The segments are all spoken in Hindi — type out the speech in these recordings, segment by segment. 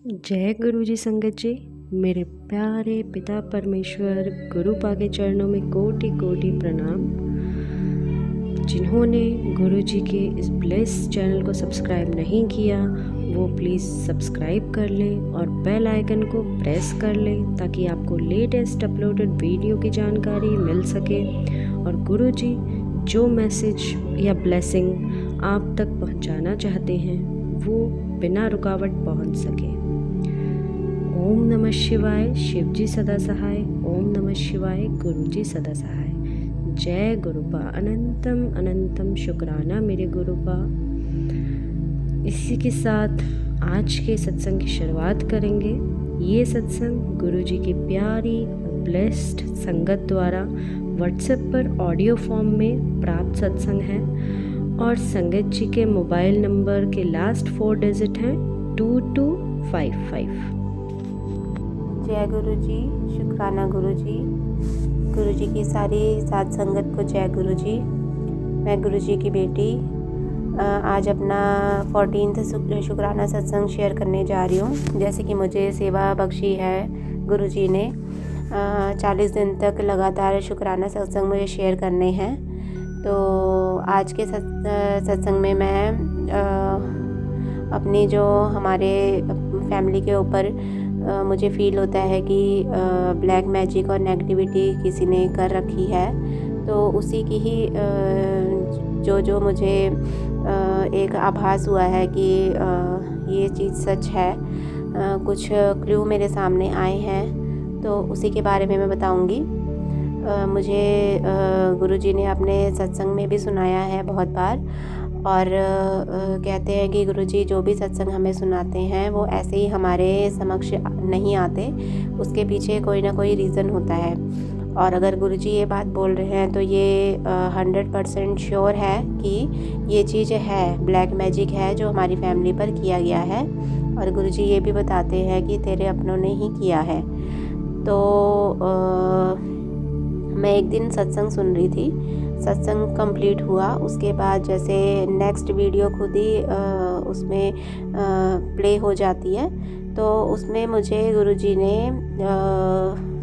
जय गुरु जी संगत जी। मेरे प्यारे पिता परमेश्वर गुरु पाके चरणों में कोटि कोटि प्रणाम। जिन्होंने गुरु जी के इस ब्लेस चैनल को सब्सक्राइब नहीं किया वो प्लीज़ सब्सक्राइब कर लें और बेल आइकन को प्रेस कर लें ताकि आपको लेटेस्ट अपलोडेड वीडियो की जानकारी मिल सके और गुरु जी जो मैसेज या ब्लेसिंग आप तक पहुंचाना चाहते हैं वो बिना रुकावट पहुंच सके। ओम नमः शिवाय, शिव जी सदा सहाय। ओम नमः शिवाय, गुरु जी सदा सहाय। जय गुरुपा, अनंतम अनंतम शुक्राना मेरे गुरुपा। इसी के साथ आज के सत्संग की शुरुआत करेंगे। ये सत्संग गुरु जी की प्यारी ब्लेस्ड संगत द्वारा व्हाट्सएप पर ऑडियो फॉर्म में प्राप्त सत्संग है और संगत जी के मोबाइल नंबर के लास्ट 4 डिजिट हैं 2255। जय गुरु जी, शुक्राना गुरु जी की सारी साथ संगत को जय गुरु जी। मैं गुरु जी की बेटी आज अपना 14th शुक्राना सत्संग शेयर करने जा रही हूँ। जैसे कि मुझे सेवा बख्शी है गुरु जी ने 40 दिन तक लगातार शुक्राना सत्संग मुझे शेयर करने हैं। तो आज के सत्संग में मैं अपनी जो हमारे फैमिली के ऊपर मुझे फ़ील होता है कि ब्लैक मैजिक और नेगेटिविटी किसी ने कर रखी है, तो उसी की ही जो मुझे एक आभास हुआ है कि ये चीज़ सच है। कुछ क्लू मेरे सामने आए हैं तो उसी के बारे में मैं बताऊंगी। मुझे गुरुजी ने अपने सत्संग में भी सुनाया है बहुत बार और कहते हैं कि गुरुजी जो भी सत्संग हमें सुनाते हैं वो ऐसे ही हमारे समक्ष नहीं आते, उसके पीछे कोई ना कोई रीज़न होता है। और अगर गुरुजी ये बात बोल रहे हैं तो ये 100% श्योर है कि ये चीज़ है, ब्लैक मैजिक है जो हमारी फैमिली पर किया गया है। और गुरुजी ये भी बताते हैं कि तेरे अपनों ने ही किया है। तो मैं एक दिन सत्संग सुन रही थी, सत्संग कंप्लीट हुआ, उसके बाद जैसे नेक्स्ट वीडियो खुद ही उसमें प्ले हो जाती है। तो उसमें मुझे गुरुजी ने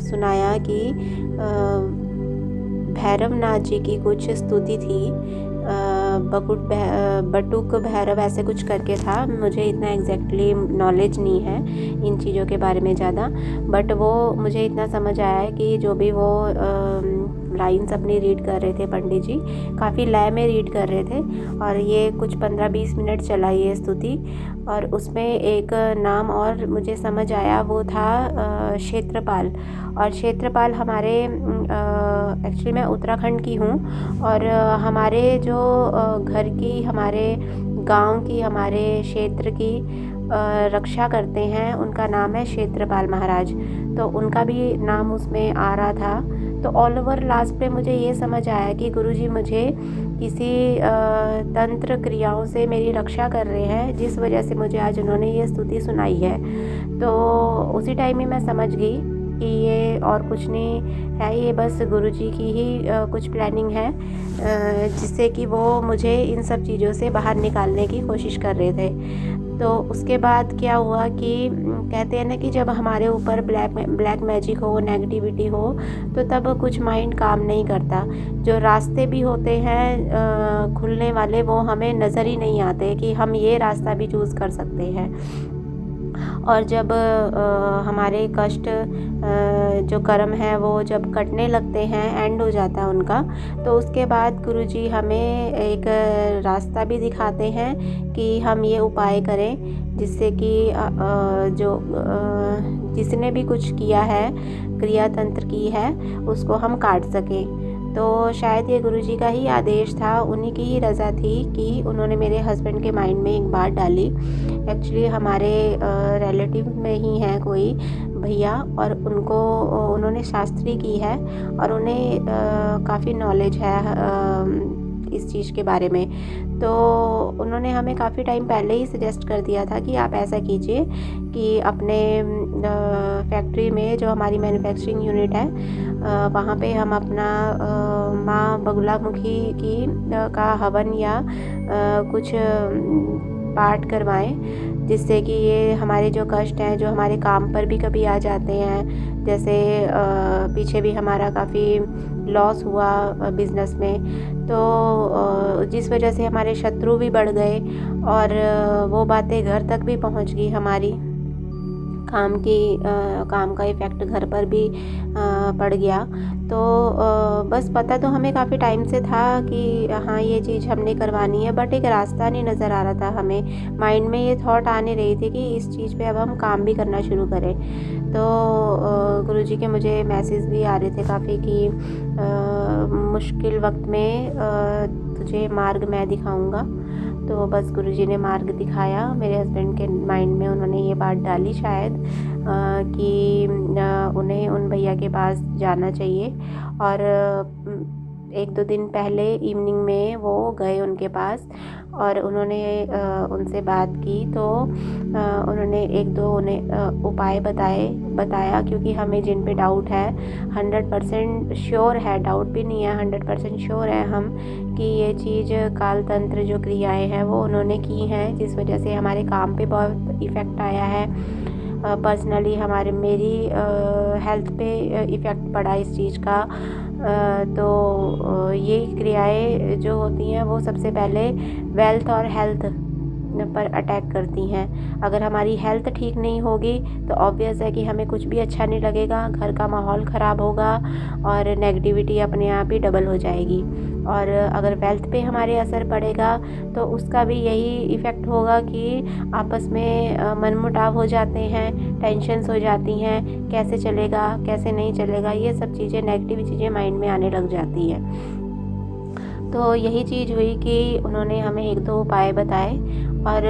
सुनाया कि भैरवनाथ जी की कुछ स्तुति थी, बटुक भैरव ऐसे कुछ करके था। मुझे इतना एग्जैक्टली नॉलेज नहीं है इन चीज़ों के बारे में ज़्यादा, बट वो मुझे इतना समझ आया है कि जो भी वो लाइन्स अपनी रीड कर रहे थे पंडित जी, काफ़ी लय में रीड कर रहे थे और ये कुछ 15-20 मिनट चला ये स्तुति। और उसमें एक नाम और मुझे समझ आया, वो था क्षेत्रपाल। और क्षेत्रपाल हमारे एक्चुअली मैं उत्तराखंड की हूँ और हमारे जो घर की, हमारे गांव की, हमारे क्षेत्र की रक्षा करते हैं, उनका नाम है क्षेत्रपाल महाराज। तो उनका भी नाम उसमें आ रहा था। तो ऑल ओवर लास्ट पे मुझे ये समझ आया कि गुरुजी मुझे किसी तंत्र क्रियाओं से मेरी रक्षा कर रहे हैं, जिस वजह से मुझे आज उन्होंने ये स्तुति सुनाई है। तो उसी टाइम में मैं समझ गई कि ये और कुछ नहीं है, ये बस गुरुजी की ही कुछ प्लानिंग है, जिससे कि वो मुझे इन सब चीज़ों से बाहर निकालने की कोशिश कर रहे थे। तो उसके बाद क्या हुआ कि कहते हैं ना कि जब हमारे ऊपर ब्लैक मैजिक हो, नेगेटिविटी हो, तो तब कुछ माइंड काम नहीं करता। जो रास्ते भी होते हैं खुलने वाले, वो हमें नज़र ही नहीं आते कि हम ये रास्ता भी चूज़ कर सकते हैं। और जब हमारे कष्ट जो कर्म है वो जब कटने लगते हैं, एंड हो जाता है उनका, तो उसके बाद गुरुजी हमें एक रास्ता भी दिखाते हैं कि हम ये उपाय करें जिससे कि जिसने भी कुछ किया है, क्रिया तंत्र की है, उसको हम काट सकें। तो शायद ये गुरुजी का ही आदेश था, उन्हीं की ही रज़ा थी कि उन्होंने मेरे हस्बैंड के माइंड में एक बात डाली। एक्चुअली हमारे रिलेटिव में ही हैं कोई भैया, और उन्होंने शास्त्री की है और उन्हें काफ़ी नॉलेज है इस चीज़ के बारे में। तो उन्होंने हमें काफ़ी टाइम पहले ही सजेस्ट कर दिया था कि आप ऐसा कीजिए कि अपने फैक्ट्री में, जो हमारी मैन्युफैक्चरिंग यूनिट है, वहाँ पे हम अपना माँ बगुलामुखी की का हवन या कुछ पाठ करवाएं। जिससे कि ये हमारे जो कष्ट हैं जो हमारे काम पर भी कभी आ जाते हैं। जैसे पीछे भी हमारा काफ़ी लॉस हुआ बिज़नेस में, तो जिस वजह से हमारे शत्रु भी बढ़ गए और वो बातें घर तक भी पहुंच गई हमारी। काम का इफ़ेक्ट घर पर भी पड़ गया। तो बस पता तो हमें काफ़ी टाइम से था कि हाँ ये चीज़ हमने करवानी है, बट एक रास्ता नहीं नज़र आ रहा था हमें। माइंड में ये थॉट आने रही थी कि इस चीज़ पे अब हम काम भी करना शुरू करें। तो गुरुजी के मुझे मैसेज भी आ रहे थे काफ़ी कि मुश्किल वक्त में तुझे मार्ग मैं दिखाऊंगा। तो बस गुरुजी ने मार्ग दिखाया। मेरे हस्बैंड के माइंड में उन्होंने ये बात डाली शायद कि उन्हें उन भैया के पास जाना चाहिए। और 1-2 दिन पहले इवनिंग में वो गए उनके पास और उन्होंने उनसे बात की। तो उन्होंने 1-2 उन्हें उपाय बताया, क्योंकि हमें जिन पे डाउट है 100% श्योर है, डाउट भी नहीं है, 100% श्योर है हम कि ये चीज़ काल तंत्र जो क्रियाएं हैं वो उन्होंने की हैं, जिस वजह से हमारे काम पे बहुत इफ़ेक्ट आया है। पर्सनली मेरी हेल्थ पे इफ़ेक्ट पड़ा इस चीज़ का। तो ये क्रियाएं जो होती हैं वो सबसे पहले वेल्थ और हेल्थ पर अटैक करती हैं। अगर हमारी हेल्थ ठीक नहीं होगी तो ऑब्वियस है कि हमें कुछ भी अच्छा नहीं लगेगा, घर का माहौल ख़राब होगा और नेगेटिविटी अपने आप ही डबल हो जाएगी। और अगर वेल्थ पे हमारे असर पड़ेगा तो उसका भी यही इफ़ेक्ट होगा कि आपस में मनमुटाव हो जाते हैं, टेंशन्स हो जाती हैं, कैसे चलेगा कैसे नहीं चलेगा, ये सब चीज़ें नेगेटिव चीज़ें माइंड में आने लग जाती हैं। तो यही चीज़ हुई कि उन्होंने हमें 1-2 उपाय बताए और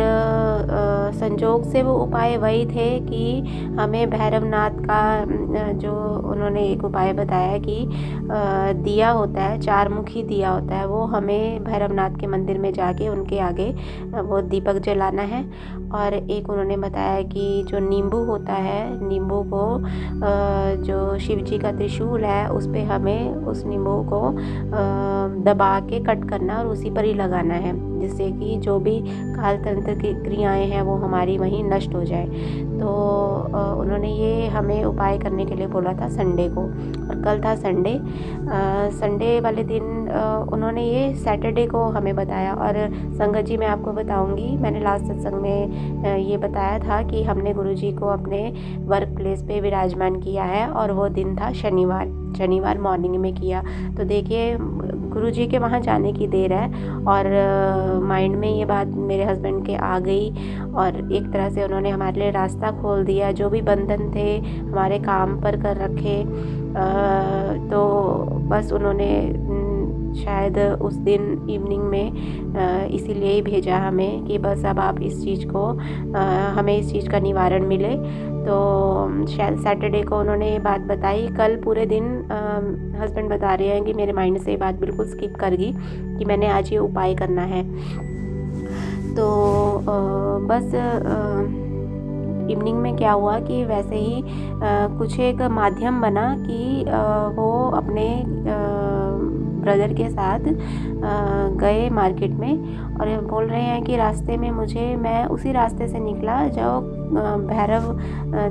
संजोग से वो उपाय वही थे कि हमें भैरवनाथ का जो उन्होंने एक उपाय बताया कि दिया होता है, 4 मुखी दिया होता है, वो हमें भैरवनाथ के मंदिर में जाके उनके आगे वो दीपक जलाना है। और एक उन्होंने बताया कि जो नींबू होता है, नींबू को जो शिव जी का त्रिशूल है उस पे हमें उस नींबू को दबा के कट करना और उसी पर ही लगाना है, जिससे कि जो भी काल तंत्र की क्रियाएं हैं वो हमारी वहीं नष्ट हो जाए। तो उन्होंने ये हमें उपाय करने के लिए बोला था संडे को, और कल था संडे। संडे वाले दिन उन्होंने ये सैटरडे को हमें बताया। और संगत जी मैं आपको बताऊंगी, मैंने लास्ट सत्संग में ये बताया था कि हमने गुरुजी को अपने वर्क प्लेस पे विराजमान किया है और वो दिन था शनिवार मॉर्निंग में किया। तो देखिए गुरुजी के वहाँ जाने की देर है और माइंड में ये बात मेरे हस्बैंड के आ गई और एक तरह से उन्होंने हमारे लिए रास्ता खोल दिया। जो भी बंधन थे हमारे काम पर कर रखे, तो बस उन्होंने शायद उस दिन इवनिंग में इसीलिए ही भेजा हमें कि बस अब आप इस चीज़ को हमें इस चीज़ का निवारण मिले। तो शायद सैटरडे को उन्होंने ये बात बताई। कल पूरे दिन हस्बैंड बता रहे हैं कि मेरे माइंड से ये बात बिल्कुल स्किप कर गई कि मैंने आज ये उपाय करना है। तो बस इवनिंग में क्या हुआ कि वैसे ही कुछ एक माध्यम बना कि वो अपने ब्रदर के साथ गए मार्केट में और बोल रहे हैं कि रास्ते में मैं उसी रास्ते से निकला जो भैरव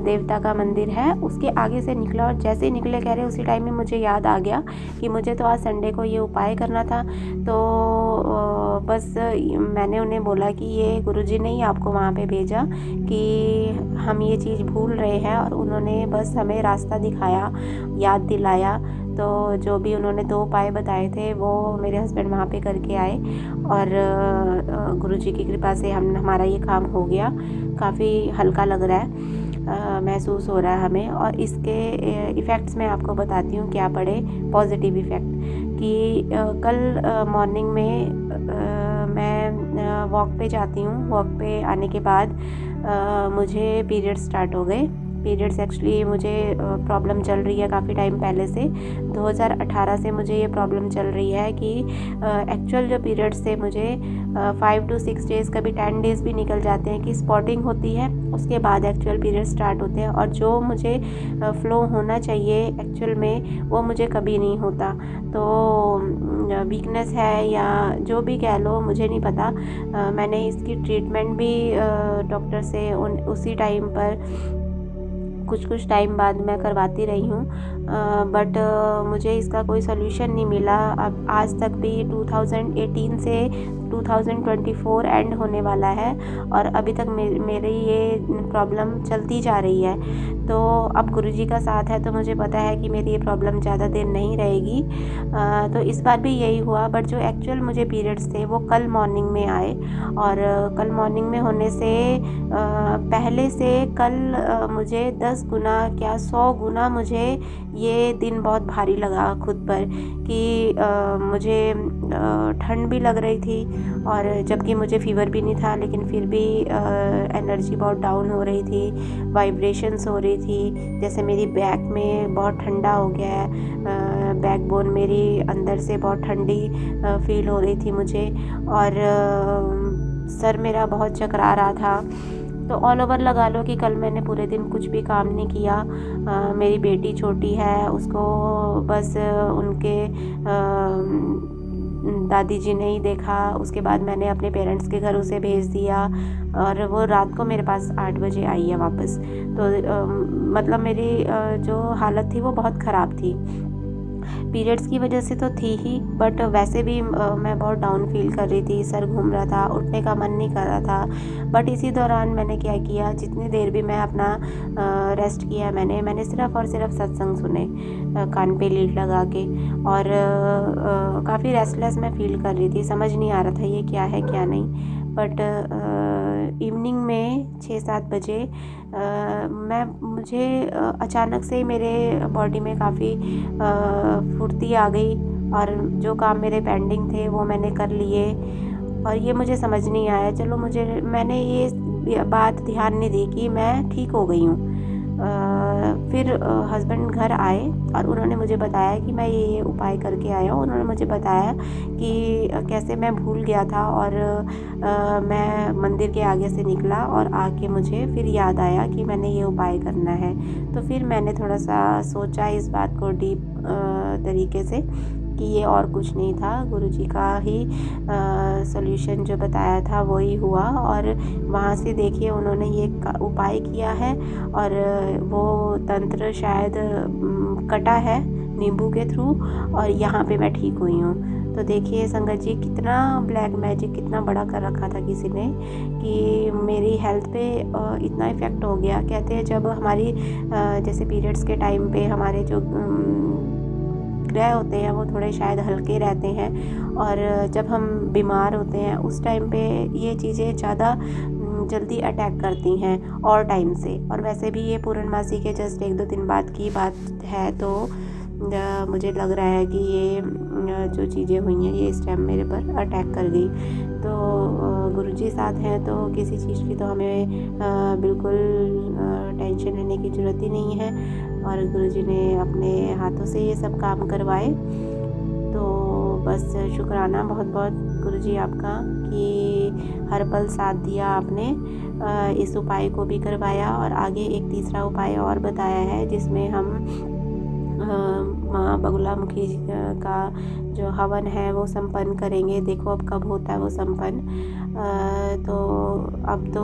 देवता का मंदिर है उसके आगे से निकला। और जैसे ही निकले कह रहे उसी टाइम में मुझे याद आ गया कि मुझे तो आज संडे को ये उपाय करना था। तो बस मैंने उन्हें बोला कि ये गुरुजी ने ही आपको वहाँ पे भेजा कि हम ये चीज़ भूल रहे हैं, और उन्होंने बस हमें रास्ता दिखाया, याद दिलाया। तो जो भी उन्होंने 2 उपाय बताए थे वो मेरे हस्बैंड वहाँ पे करके आए और गुरुजी की कृपा से हमारा ये काम हो गया। काफ़ी हल्का लग रहा है, महसूस हो रहा है हमें। और इसके इफ़ेक्ट्स मैं आपको बताती हूँ क्या पड़े, पॉजिटिव इफ़ेक्ट। कि कल मॉर्निंग में मैं वॉक पे जाती हूँ। वॉक पे आने के बाद मुझे पीरियड स्टार्ट हो गए। पीरियड्स एक्चुअली मुझे प्रॉब्लम चल रही है काफ़ी टाइम पहले से। 2018 से मुझे ये प्रॉब्लम चल रही है कि एक्चुअल जो पीरियड्स थे मुझे 5 to 6 डेज़, कभी 10 डेज़ भी निकल जाते हैं कि स्पॉटिंग होती है, उसके बाद एक्चुअल पीरियड स्टार्ट होते हैं, और जो मुझे फ़्लो होना चाहिए एक्चुअल में वो मुझे कभी नहीं होता। तो वीकनेस है या जो भी कह लो, मुझे नहीं पता। मैंने इसकी ट्रीटमेंट भी डॉक्टर से उसी टाइम पर कुछ टाइम बाद मैं करवाती रही हूँ, बट मुझे इसका कोई सॉल्यूशन नहीं मिला। अब आज तक भी 2018 से 2024 एंड होने वाला है और अभी तक मेरी ये प्रॉब्लम चलती जा रही है। तो अब गुरुजी का साथ है तो मुझे पता है कि मेरी ये प्रॉब्लम ज़्यादा देर नहीं रहेगी। तो इस बार भी यही हुआ, बट जो एक्चुअल मुझे पीरियड्स थे वो कल मॉर्निंग में आए, और कल मॉर्निंग में होने से पहले से कल मुझे 10 गुना क्या 100 गुना मुझे ये दिन बहुत भारी लगा खुद पर, कि मुझे ठंड भी लग रही थी, और जबकि मुझे फ़ीवर भी नहीं था, लेकिन फिर भी एनर्जी बहुत डाउन हो रही थी, वाइब्रेशंस हो रही थी, जैसे मेरी बैक में बहुत ठंडा हो गया है, बैकबोन मेरी अंदर से बहुत ठंडी फील हो रही थी मुझे, और सर मेरा बहुत चकरा रहा था। तो ऑल ओवर लगा लो कि कल मैंने पूरे दिन कुछ भी काम नहीं किया। मेरी बेटी छोटी है, उसको बस उनके दादी जी ने ही देखा, उसके बाद मैंने अपने पेरेंट्स के घर उसे भेज दिया, और वो रात को मेरे पास 8 बजे आई है वापस। तो मतलब मेरी जो हालत थी वो बहुत ख़राब थी। पीरियड्स की वजह से तो थी ही, बट वैसे भी मैं बहुत डाउन फील कर रही थी, सर घूम रहा था, उठने का मन नहीं कर रहा था। बट इसी दौरान मैंने क्या किया, जितनी देर भी मैं अपना रेस्ट किया, मैंने सिर्फ़ और सिर्फ सत्संग सुने कान पे लीड लगा के, और काफ़ी रेस्टलेस मैं फ़ील कर रही थी, समझ नहीं आ रहा था ये क्या है क्या नहीं। बट इवनिंग में 6-7 बजे मुझे अचानक से मेरे बॉडी में काफ़ी फुर्ती आ गई, और जो काम मेरे पेंडिंग थे वो मैंने कर लिए, और ये मुझे समझ नहीं आया। चलो मैंने ये बात ध्यान नहीं दी कि मैं ठीक हो गई हूँ। फिर हस्बैंड घर आए और उन्होंने मुझे बताया कि मैं ये उपाय करके आया हूँ। उन्होंने मुझे बताया कि कैसे मैं भूल गया था, और मैं मंदिर के आगे से निकला और आके मुझे फिर याद आया कि मैंने ये उपाय करना है। तो फिर मैंने थोड़ा सा सोचा इस बात को डीप तरीके से कि ये और कुछ नहीं था, गुरुजी का ही सॉल्यूशन जो बताया था वही हुआ, और वहाँ से देखिए उन्होंने ये उपाय किया है, और वो तंत्र शायद कटा है नींबू के थ्रू, और यहाँ पे मैं ठीक हुई हूँ। तो देखिए संगत जी, कितना ब्लैक मैजिक कितना बड़ा कर रखा था किसी ने, कि मेरी हेल्थ पे इतना इफ़ेक्ट हो गया। कहते हैं जब हमारी जैसे पीरियड्स के टाइम पे हमारे जो ग्रह होते हैं वो थोड़े शायद हल्के रहते हैं, और जब हम बीमार होते हैं उस टाइम पे ये चीज़ें ज़्यादा जल्दी अटैक करती हैं और टाइम से। और वैसे भी ये पूर्णमासी के जस्ट 1-2 दिन बाद की बात है, तो मुझे लग रहा है कि ये जो चीज़ें हुई हैं ये इस टाइम मेरे पर अटैक कर गई। तो गुरुजी साथ हैं तो किसी चीज़ की तो हमें बिल्कुल टेंशन लेने की ज़रूरत ही नहीं है, और गुरुजी ने अपने हाथों से ये सब काम करवाए। तो बस शुक्राना बहुत बहुत गुरुजी आपका कि हर पल साथ दिया आपने, इस उपाय को भी करवाया, और आगे एक तीसरा उपाय और बताया है जिसमें हम माँ बगुलामुखी का जो हवन है वो संपन्न करेंगे। देखो अब कब होता है वो संपन्न। तो अब तो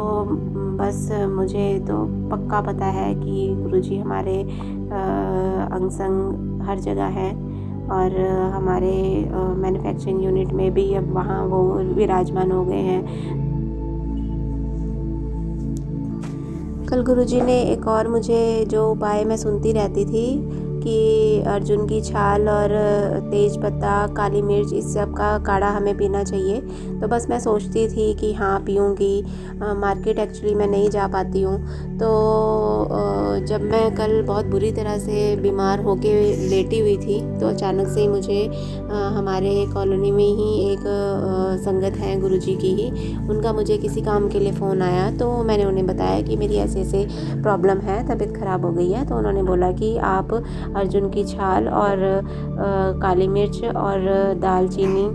बस मुझे तो पक्का पता है कि गुरुजी हमारे अंग संग हर जगह है, और हमारे मैन्युफैक्चरिंग यूनिट में भी अब वहाँ वो विराजमान हो गए हैं। कल गुरुजी ने एक और मुझे जो उपाय मैं सुनती रहती थी कि अर्जुन की छाल और तेज पत्ता, काली मिर्च, इस सब का काढ़ा हमें पीना चाहिए। तो बस मैं सोचती थी कि हाँ पीऊँगी। मार्केट एक्चुअली मैं नहीं जा पाती हूँ, तो जब मैं कल बहुत बुरी तरह से बीमार होके लेटी हुई थी तो अचानक से ही मुझे हमारे कॉलोनी में ही एक संगत हैं गुरुजी की ही, उनका मुझे किसी काम के लिए फ़ोन आया। तो मैंने उन्हें बताया कि मेरी ऐसे ऐसे प्रॉब्लम है, तबीयत ख़राब हो गई है। तो उन्होंने बोला कि आप अर्जुन की छाल और काली मिर्च और दालचीनी,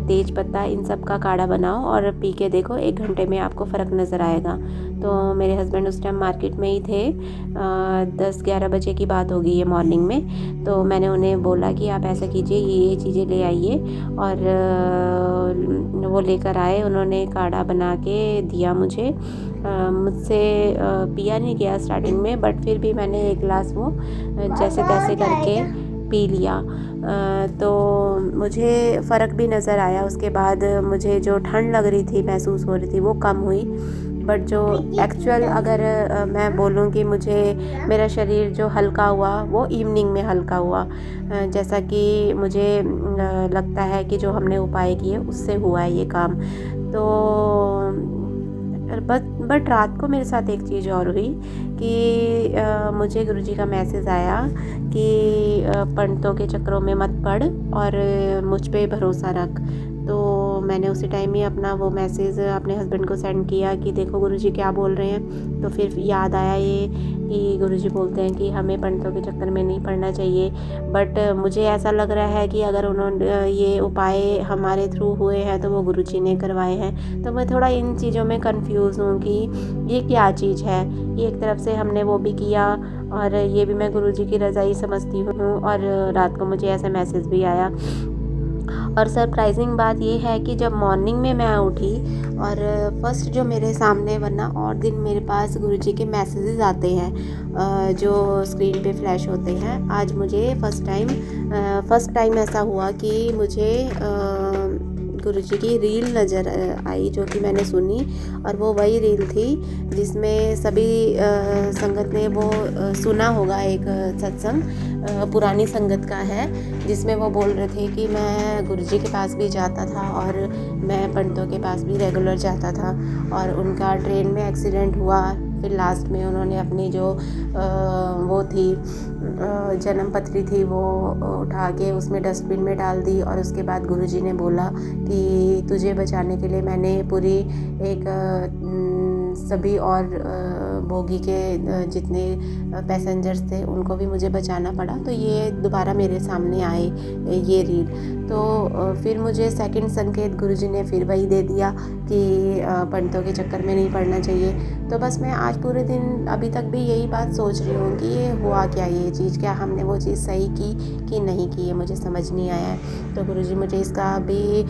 तेज पत्ता, इन सब का काढ़ा बनाओ और पी के देखो, 1 घंटे में आपको फ़र्क नज़र आएगा। तो मेरे हस्बैंड उस टाइम मार्केट में ही थे, 10-11 बजे की बात होगी ये मॉर्निंग में। तो मैंने उन्हें बोला कि आप ऐसा कीजिए, ये चीज़ें ले आइए, और वो लेकर आए। उन्होंने काढ़ा बना के दिया मुझे। मुझसे पिया नहीं गया स्टार्टिंग में, बट फिर भी मैंने 1 गिलास वो जैसे तैसे करके पी लिया। तो मुझे फ़र्क भी नज़र आया। उसके बाद मुझे जो ठंड लग रही थी, महसूस हो रही थी, वो कम हुई। बट जो एक्चुअल अगर मैं बोलूँ कि मुझे मेरा शरीर जो हल्का हुआ वो इवनिंग में हल्का हुआ, जैसा कि मुझे लगता है कि जो हमने उपाय किए उससे हुआ है ये काम। तो बट रात को मेरे साथ एक चीज़ और हुई कि मुझे गुरुजी का मैसेज आया कि पंडितों के चक्करों में मत पड़ और मुझ पे भरोसा रख। तो मैंने उसी टाइम ही अपना वो मैसेज अपने हस्बैंड को सेंड किया कि देखो गुरुजी क्या बोल रहे हैं। तो फिर याद आया ये कि गुरुजी बोलते हैं कि हमें पंडितों के चक्कर में नहीं पड़ना चाहिए। बट मुझे ऐसा लग रहा है कि अगर उन्होंने ये उपाय हमारे थ्रू हुए हैं तो वो गुरुजी ने करवाए हैं। तो मैं थोड़ा इन चीज़ों में कंफ्यूज हूँ कि ये क्या चीज़ है। ये एक तरफ से हमने वो भी किया और ये भी मैं गुरुजी की रज़ा ही समझती हूँ, और रात को मुझे ऐसा मैसेज भी आया। और सरप्राइजिंग बात ये है कि जब मॉर्निंग में मैं उठी और फर्स्ट जो मेरे सामने, वरना और दिन मेरे पास गुरुजी के मैसेजेस आते हैं जो स्क्रीन पे फ्लैश होते हैं, आज मुझे फर्स्ट टाइम ऐसा हुआ कि मुझे गुरुजी की रील नज़र आई, जो कि मैंने सुनी। और वो वही रील थी जिसमें सभी संगत ने वो सुना होगा। एक सत्संग पुरानी संगत का है जिसमें वो बोल रहे थे कि मैं गुरुजी के पास भी जाता था और मैं पंडितों के पास भी रेगुलर जाता था, और उनका ट्रेन में एक्सीडेंट हुआ। फिर लास्ट में उन्होंने अपनी जो वो थी जन्म पत्री थी वो उठा के उसमें डस्टबिन में डाल दी। और उसके बाद गुरुजी ने बोला कि तुझे बचाने के लिए मैंने पूरी एक सभी और बोगी के जितने पैसेंजर्स थे उनको भी मुझे बचाना पड़ा। तो ये दोबारा मेरे सामने आए ये रील। तो फिर मुझे सेकंड संकेत गुरुजी ने फिर वही दे दिया कि पंडितों के चक्कर में नहीं पड़ना चाहिए। तो बस मैं आज पूरे दिन अभी तक भी यही बात सोच रही हूँ कि ये हुआ क्या, ये चीज़ क्या हमने वो चीज़ सही की कि नहीं की, ये मुझे समझ नहीं आया है। तो गुरुजी मुझे इसका भी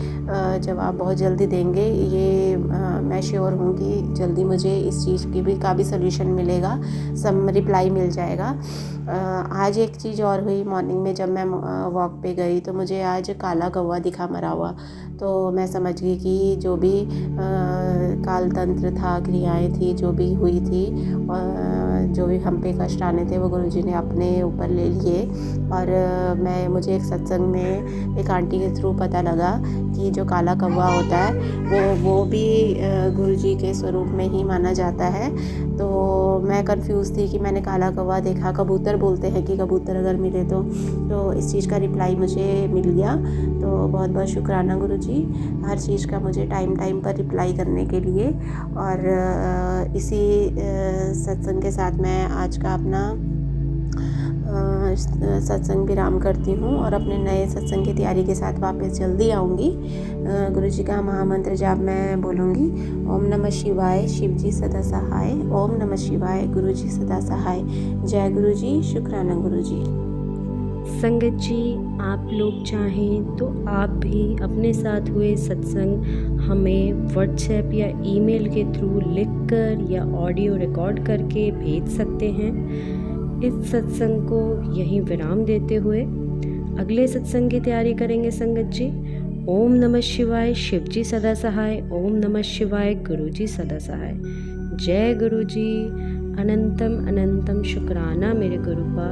जवाब बहुत जल्दी देंगे। ये मैं श्योर हूँ कि जल्दी मुझे इस चीज़ की भी का भी सल्यूशन मिलेगा, सब रिप्लाई मिल जाएगा। आज एक चीज़ और हुई मॉर्निंग में, जब मैं वॉक पे गई तो मुझे आज काला कौवा दिखा मरा हुआ। तो मैं समझ गई कि जो भी काल तंत्र था, क्रियाएं थी, जो भी हुई थी, जो भी हम पे कष्ट आने थे वो गुरुजी ने अपने ऊपर ले लिए। और मुझे एक सत्संग में एक आंटी के थ्रू पता लगा कि जो काला कौवा होता है वो भी गुरुजी के स्वरूप में ही माना जाता है। तो मैं कंफ्यूज थी कि मैंने काला कौवा देखा, कबूतर बोलते हैं कि कबूतर अगर मिले तो इस चीज़ का रिप्लाई मुझे मिल गया। तो बहुत बहुत शुक्राना गुरुजी हर चीज़ का मुझे टाइम पर रिप्लाई करने के लिए। और इसी सत्संग के साथ मैं आज का अपना सत्संग विराम करती हूँ और अपने नए सत्संग की तैयारी के साथ वापस जल्दी आऊँगी। गुरुजी का महामंत्र जाप मैं बोलूँगी, ओम नमः शिवाय, शिव जी सदा सहाय। ओम नमः शिवाय, गुरुजी सदा सहाय। जय गुरुजी, शुक्राना गुरुजी। संगत जी, आप लोग चाहें तो आप भी अपने साथ हुए सत्संग हमें व्हाट्सएप या ईमेल के थ्रू लिखकर या ऑडियो रिकॉर्ड करके भेज सकते हैं। इस सत्संग को यहीं विराम देते हुए अगले सत्संग की तैयारी करेंगे संगत जी। ओम नमः शिवाय, शिव जी सदा सहाय। ओम नमः शिवाय, गुरु जी सदा सहाय। जय गुरु जी। अनंतम अनंतम शुक्राना मेरे गुरुपा।